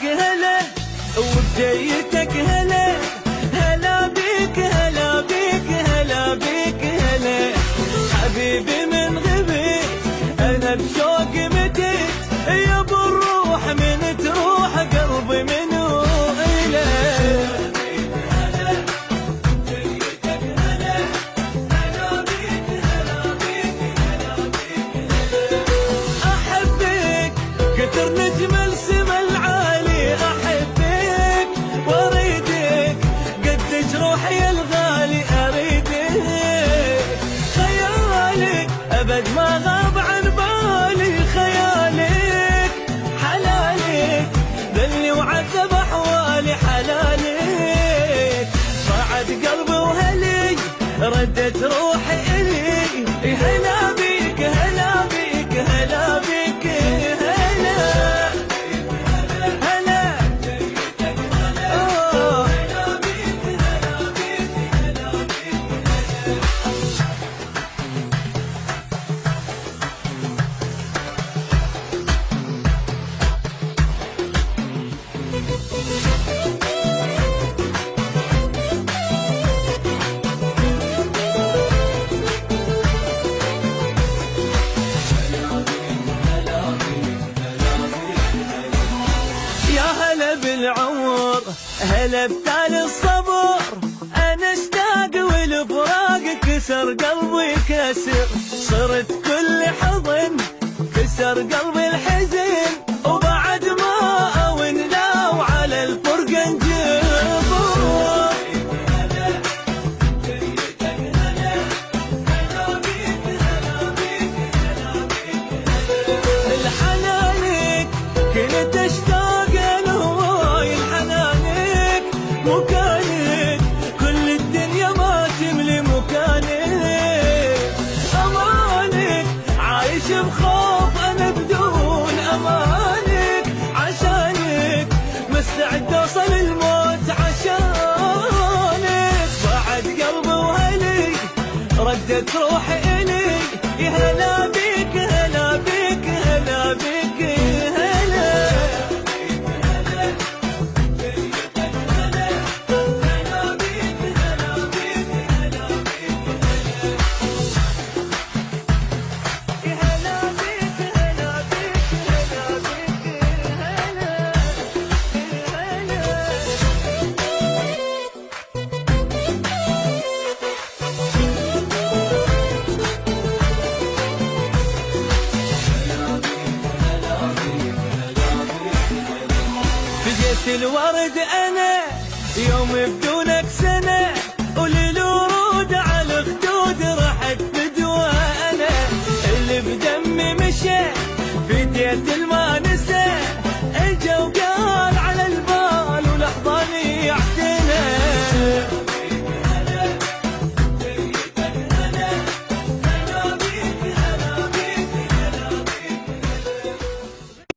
بيك هلا وبجيتك هلا، هلا بيك هلا بيك هلا بيك هلا. حبيبي من غبت انا بشوق متت، يا ابو الروح من تروح قلبي منو إله. كتر نجم السما العالي أحبك وأريدك، قدك روحي الغالي أريدك. خيالك أبد ما غاب عن بالي، خيالك حلالك ذلي وعذب أحوالي حلالك. بعد قلبي وهلي ردت روحي إلي، هلا بيك هلا بيك هلا بيك بالعمر. هلا بتال الصبر انا اشتاق والفراق كسر قلبي كسر، صرت كل حضن كسر قلبي الحزن، وبعد ما اونا وعلى الفرقه نجبر. الحنانك كنت اشتاق مكانك، كل الدنيا ما تملي مكانك. أمانك عايش بخوف أنا بدون أمانك، عشانك مستعد أوصل الموت عشانك. بعد قلبي وهلي ردت روحي إلي، هلا بيك هلا بيك هلا بيك هلا. الورد